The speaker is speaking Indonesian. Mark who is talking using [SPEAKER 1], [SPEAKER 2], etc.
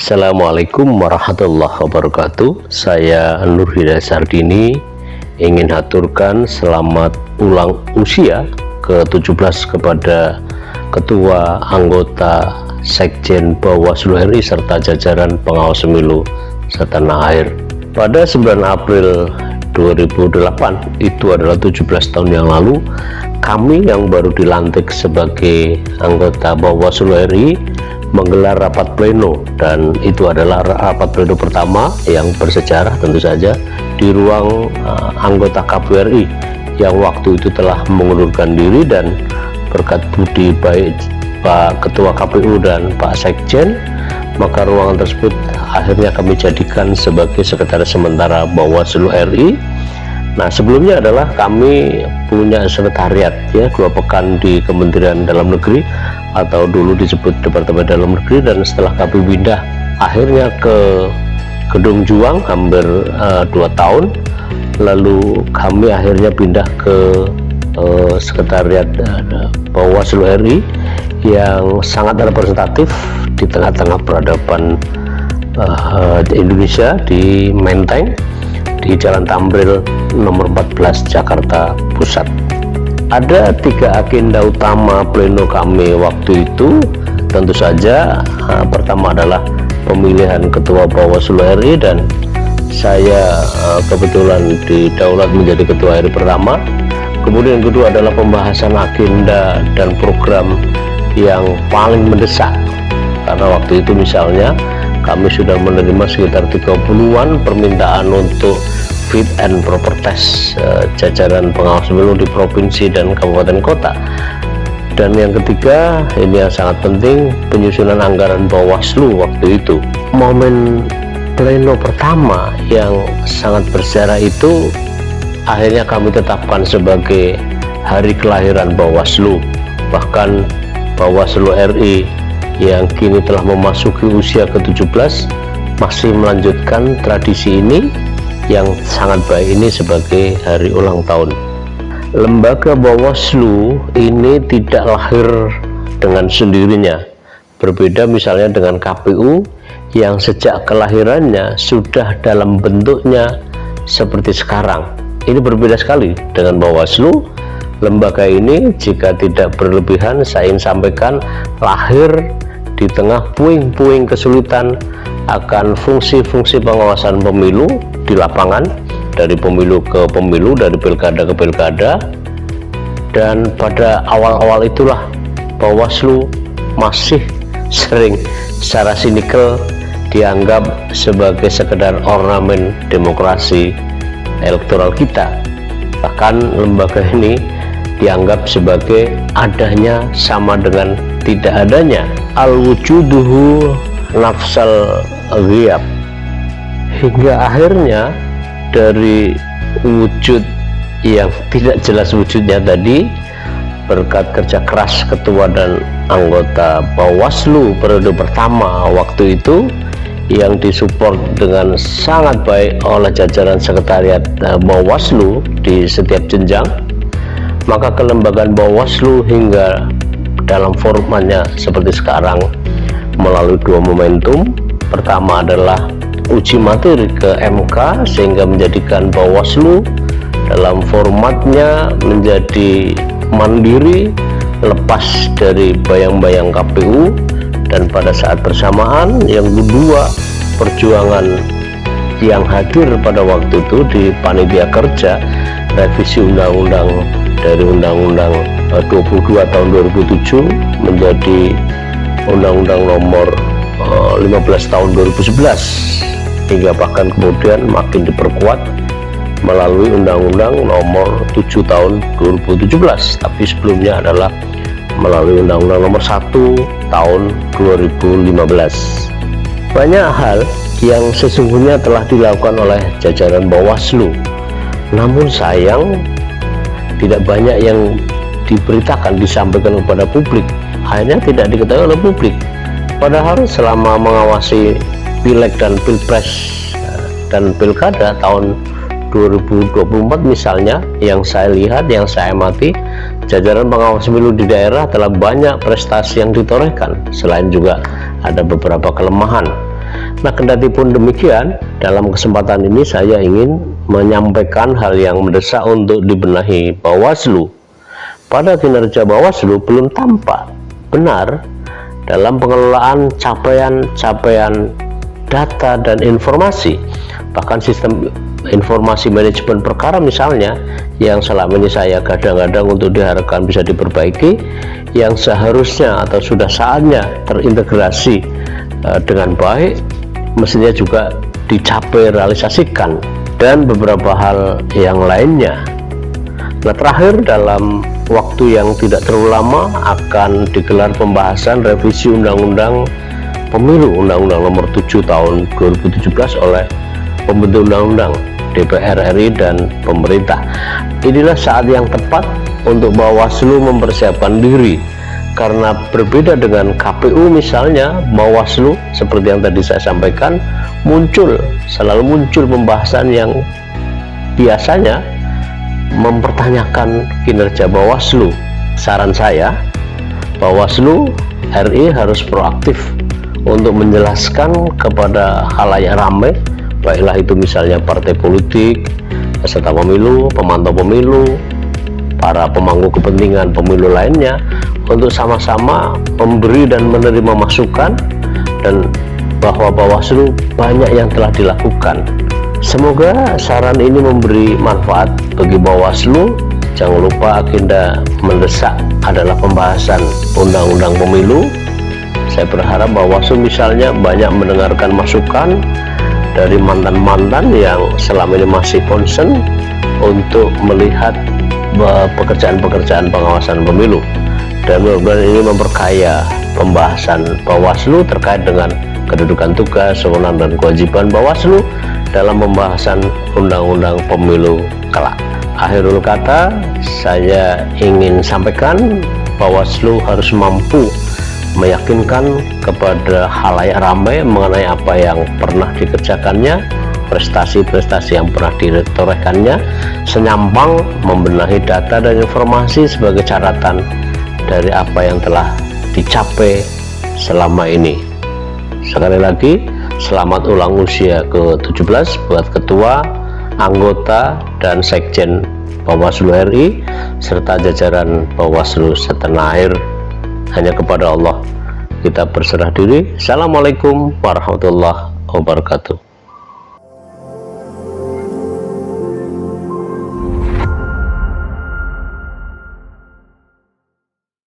[SPEAKER 1] Assalamualaikum warahmatullahi wabarakatuh. Saya Nur Hidayat Sardini ingin haturkan selamat ulang usia ke-17 kepada Ketua Anggota Sekjen Bawaslu RI serta jajaran pengawas pemilu setanah air. Pada 9 April 2008, itu adalah 17 tahun yang lalu, kami yang baru dilantik sebagai anggota Bawaslu RI menggelar rapat pleno, dan itu adalah rapat pleno pertama yang bersejarah tentu saja di ruang anggota KPU RI yang waktu itu telah mengundurkan diri, dan berkat budi baik Pak Ketua KPU dan Pak Sekjen, maka ruangan tersebut akhirnya kami jadikan sebagai sekretaris sementara Bawaslu RI. Nah, sebelumnya adalah kami punya sekretariat ya, 2 pekan di Kementerian Dalam Negeri atau dulu disebut Departemen Dalam Negeri, dan setelah kami pindah akhirnya ke Gedung Juang hampir 2 tahun, lalu kami akhirnya pindah ke sekretariat Bawaslu RI yang sangat representatif di tengah-tengah peradaban Indonesia di Menteng, di Jalan Tamrin nomor 14 Jakarta Pusat. Ada 3 agenda utama pleno kami waktu itu. Tentu saja pertama adalah pemilihan Ketua Bawaslu RI, dan saya kebetulan didaulat menjadi Ketua RI pertama. Kemudian yang kedua adalah pembahasan agenda dan program yang paling mendesak, karena waktu itu misalnya kami sudah menerima sekitar 30-an permintaan untuk fit and proper test jajaran pengawas pemilu di provinsi dan kabupaten kota. Dan yang ketiga, ini yang sangat penting, penyusunan anggaran Bawaslu waktu itu. Momen pleno pertama yang sangat bersejarah itu akhirnya kami tetapkan sebagai hari kelahiran Bawaslu. Bahkan Bawaslu RI yang kini telah memasuki usia ke-17 masih melanjutkan tradisi ini yang sangat baik ini sebagai hari ulang tahun. Lembaga Bawaslu ini tidak lahir dengan sendirinya, berbeda misalnya dengan KPU yang sejak kelahirannya sudah dalam bentuknya seperti sekarang. Ini berbeda sekali dengan Bawaslu. Lembaga ini, jika tidak berlebihan, saya ingin sampaikan, lahir di tengah puing-puing kesulitan akan fungsi-fungsi pengawasan pemilu di lapangan, dari pemilu ke pemilu, dari pilkada ke pilkada. Dan pada awal-awal itulah Bawaslu masih sering secara sinikal dianggap sebagai sekedar ornamen demokrasi elektoral kita. Bahkan lembaga ini dianggap sebagai adanya sama dengan tidak adanya, al-wujuduhu nafsal ghiyab, hingga akhirnya dari wujud yang tidak jelas wujudnya tadi, berkat kerja keras ketua dan anggota Bawaslu periode pertama waktu itu yang disupport dengan sangat baik oleh jajaran sekretariat Bawaslu di setiap jenjang, maka kelembagaan Bawaslu hingga dalam formatnya seperti sekarang melalui 2 momentum. Pertama adalah uji materi ke MK sehingga menjadikan Bawaslu dalam formatnya menjadi mandiri, lepas dari bayang-bayang KPU. Dan pada saat bersamaan yang kedua, perjuangan yang hadir pada waktu itu di panitia kerja revisi undang-undang dari Undang-Undang 22 tahun 2007 menjadi Undang-Undang nomor 15 tahun 2011, hingga bahkan kemudian makin diperkuat melalui Undang-Undang nomor 7 tahun 2017, tapi sebelumnya adalah melalui Undang-Undang nomor 1 tahun 2015. Banyak hal yang sesungguhnya telah dilakukan oleh jajaran Bawaslu, namun sayang tidak banyak yang diberitakan, disampaikan kepada publik, hanya tidak diketahui oleh publik. Padahal selama mengawasi Pileg dan Pilpres dan Pilkada tahun 2024 misalnya, yang saya lihat, yang saya amati, jajaran pengawas pemilu di daerah telah banyak prestasi yang ditorehkan, selain juga ada beberapa kelemahan. Nah, kendati pun demikian, dalam kesempatan ini saya ingin menyampaikan hal yang mendesak untuk dibenahi Bawaslu. Pada kinerja Bawaslu belum tampak benar dalam pengelolaan capaian-capaian data dan informasi. Bahkan sistem informasi manajemen perkara misalnya, yang selama ini saya gadang-gadang untuk diharapkan bisa diperbaiki, yang seharusnya atau sudah saatnya terintegrasi dengan baik, mestinya juga dicapai realisasikan, dan beberapa hal yang lainnya. Nah, terakhir, dalam waktu yang tidak terlalu lama akan digelar pembahasan revisi Undang-Undang Pemilu, Undang-Undang Nomor 7 Tahun 2017 oleh pembentuk undang-undang, DPR RI dan pemerintah. Inilah saat yang tepat untuk Bawaslu mempersiapkan diri, karena berbeda dengan KPU misalnya, Bawaslu seperti yang tadi saya sampaikan selalu muncul pembahasan yang biasanya mempertanyakan kinerja Bawaslu. Saran saya, Bawaslu RI harus proaktif untuk menjelaskan kepada khalayak ramai, baiklah itu misalnya partai politik, peserta pemilu, pemantau pemilu, para pemangku kepentingan pemilu lainnya, untuk sama-sama memberi dan menerima masukan, dan bahwa Bawaslu banyak yang telah dilakukan. Semoga saran ini memberi manfaat bagi Bawaslu. Jangan lupa agenda mendesak adalah pembahasan Undang-Undang Pemilu. Saya berharap Bawaslu misalnya banyak mendengarkan masukan dari mantan-mantan yang selama ini masih concern untuk melihat pekerjaan-pekerjaan pengawasan pemilu, dan mudah-mudahan ini memperkaya pembahasan Bawaslu terkait dengan kedudukan tugas, wewenang dan kewajiban Bawaslu dalam pembahasan Undang-Undang Pemilu kelak. Akhirul kata, saya ingin sampaikan Bawaslu harus mampu meyakinkan kepada khalayak ramai mengenai apa yang pernah dikerjakannya, prestasi-prestasi yang pernah ditorehkannya, senyampang membenahi data dan informasi sebagai catatan dari apa yang telah dicapai selama ini. Sekali lagi, selamat ulang usia ke-17 buat ketua, anggota, dan sekjen Bawaslu RI serta jajaran Bawaslu setanah air. Hanya kepada Allah kita berserah diri. Assalamualaikum warahmatullahi wabarakatuh.